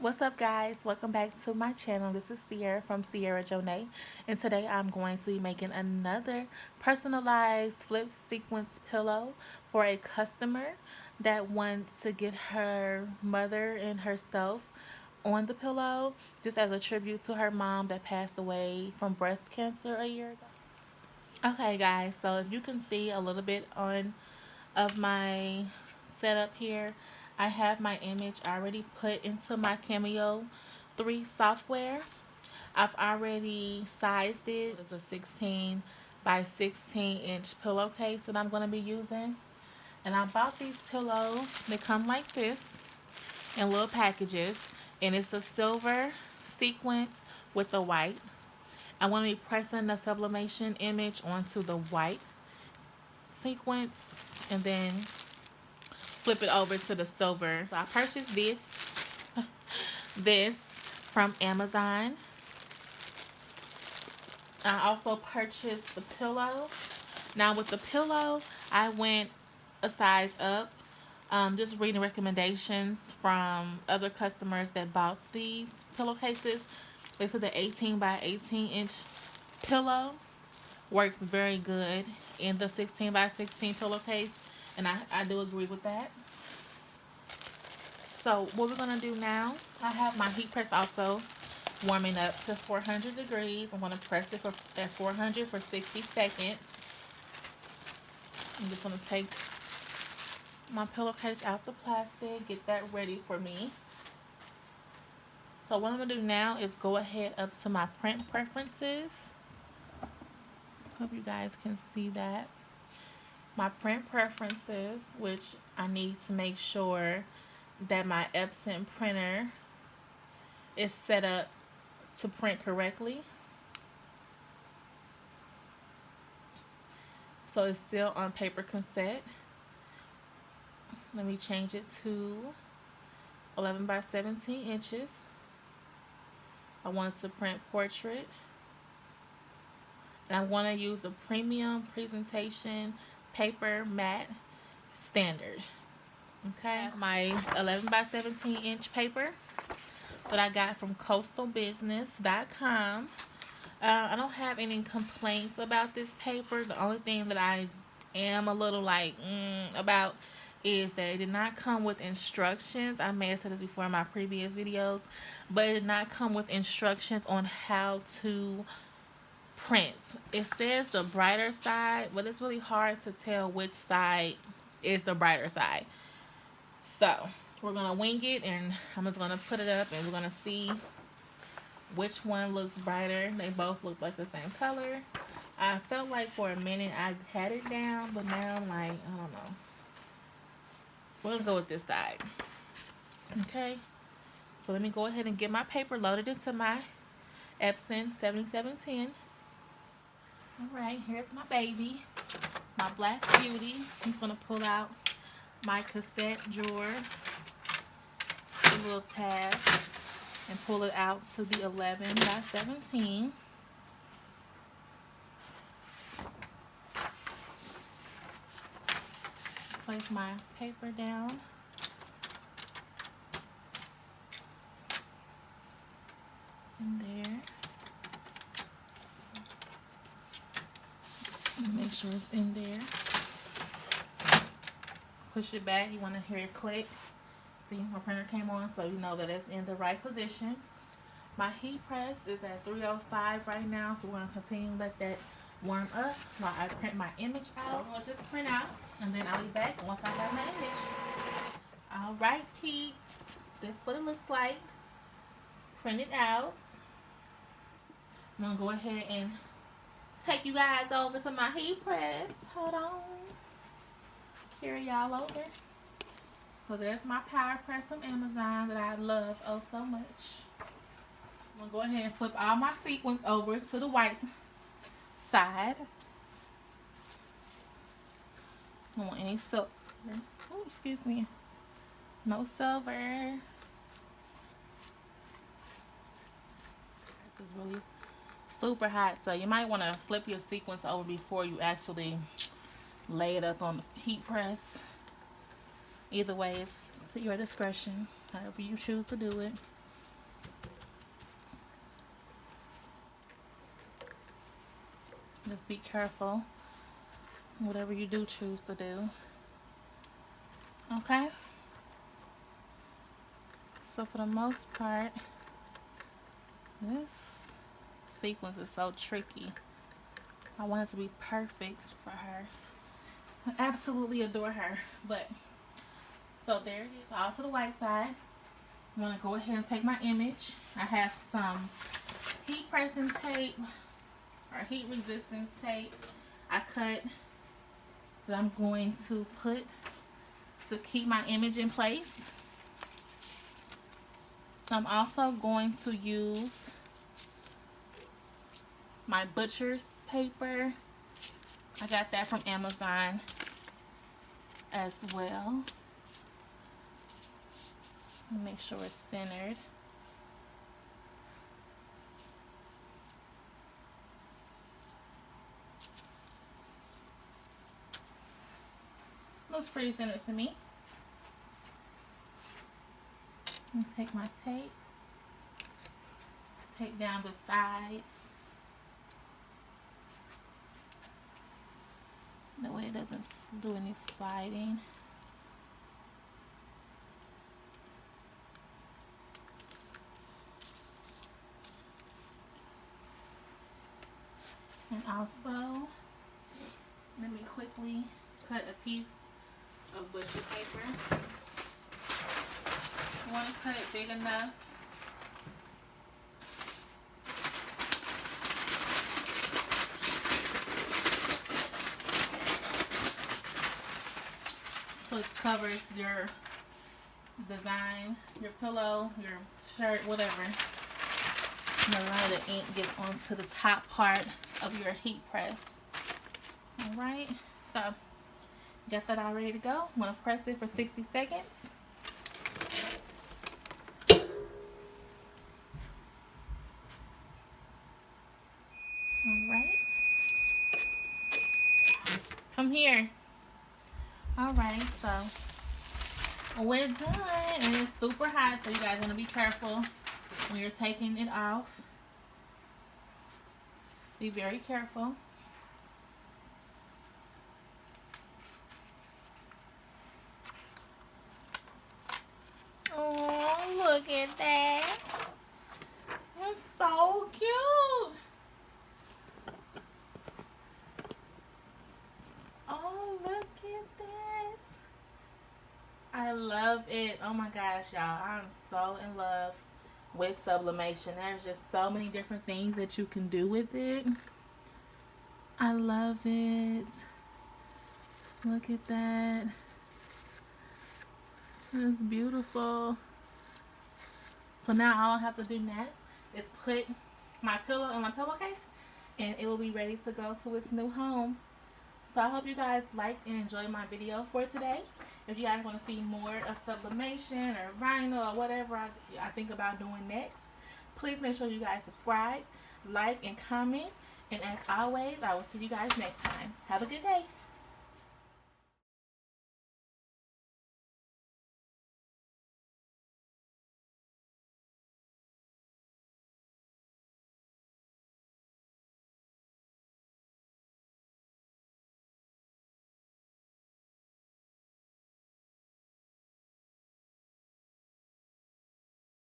What's up, guys? Welcome back to my channel. This is Sierra from CIARAJONEE, and today I'm going to be making another personalized flip sequence pillow for a customer that wants to get her mother and herself on the pillow, just as a tribute to her mom that passed away from breast cancer a year ago. Okay, guys, so if you can see a little bit on of my setup here, I have my image already put into my Cameo 3 software. I've already sized it. It's a 16 by 16 inch pillowcase that I'm going to be using. And I bought these pillows. They come like this in little packages. And it's the silver sequence with the white. I'm going to be pressing the sublimation image onto the white sequence and then flip it over to the silver. So I purchased this from Amazon. I also purchased the pillow. Now with the pillow, I went a size up. Just reading recommendations from other customers that bought these pillowcases. They said the 18 by 18 inch pillow works very good in the 16 by 16 pillowcase, and I do agree with that. So what we're going to do now, I have my heat press also warming up to 400 degrees. I'm going to press it at 400 for 60 seconds. I'm just going to take my pillowcase out the plastic, get that ready for me. So what I'm going to do now is go ahead up to my print preferences. Hope you guys can see that. My print preferences, which I need to make sure that my EPSON printer is set up to print correctly. So it's still on paper cassette. Let me change it to 11 by 17 inches. I want to print portrait. And I want to use a premium presentation paper matte standard. Okay, my 11 by 17 inch paper that I got from coastalbusiness.com. I don't have any complaints about this paper. The only thing that I am a little like about is that it did not come with instructions. I may have said this before in my previous videos, but it did not come with instructions on how to print. It says the brighter side, but it's really hard to tell which side is the brighter side. So we're gonna wing it, and I'm just gonna put it up, and we're gonna see which one looks brighter. They both look like the same color. I felt like for a minute I had it down, but now I'm like, I don't know. We're gonna go with this side. Okay, so let me go ahead and get my paper loaded into my EPSON 7710. Alright, here's my baby, my Black Beauty. I'm just gonna pull out my cassette drawer, the little tab, and pull it out to the 11 by 17. Place my paper down. In there. Make sure it's in there. Push it back. You want to hear it click. See, my printer came on, so you know that it's in the right position. My heat press is at 305 right now, so we're going to continue to let that warm up while I print my image out. I'm going to let this print out, and then I'll be back once I have my image. Alright, peeps. This is what it looks like. Print it out. I'm going to go ahead and take you guys over to my heat press. Hold on. Carry y'all over. So there's my power press from Amazon that I love oh so much. I'm going to go ahead and flip all my sequins over to the white side. I don't want any silver. Oh, excuse me. No silver. This is really super hot, so you might want to flip your sequence over before you actually lay it up on the heat press. Either way, it's at your discretion, however you choose to do it. Just be careful, whatever you do choose to do. Okay? So for the most part, this sequence is so tricky. I want it to be perfect for her. I absolutely adore her. But, so there it is, all to the white side. I'm going to go ahead and take my image. I have some heat pressing tape or heat resistance tape I cut that I'm going to put to keep my image in place. So I'm also going to use my butcher's paper. I got that from Amazon as well. Make sure it's centered. Looks pretty centered to me. I'm gonna take my tape, take down the sides. That way it doesn't do any sliding. And also, let me quickly cut a piece of butcher paper. You want to cut it big enough so it covers your design, your pillow, your shirt, whatever. None of the ink gets onto the top part of your heat press. Alright, so got that all ready to go. I'm going to press it for 60 seconds. Alright. Come here. Alright, so we're done. And it's super hot, so you guys want to be careful when you're taking it off. Be very careful. Oh, look at that. That's so cute. Oh, look at that. I love it. Oh my gosh, y'all. I'm so in love with sublimation. There's just so many different things that you can do with it. I love it. Look at that. That's beautiful. So now all I have to do now is put my pillow in my pillowcase and it will be ready to go to its new home. So I hope you guys liked and enjoyed my video for today. If you guys want to see more of sublimation or vinyl or whatever I think about doing next, please make sure you guys subscribe, like, and comment. And as always, I will see you guys next time. Have a good day.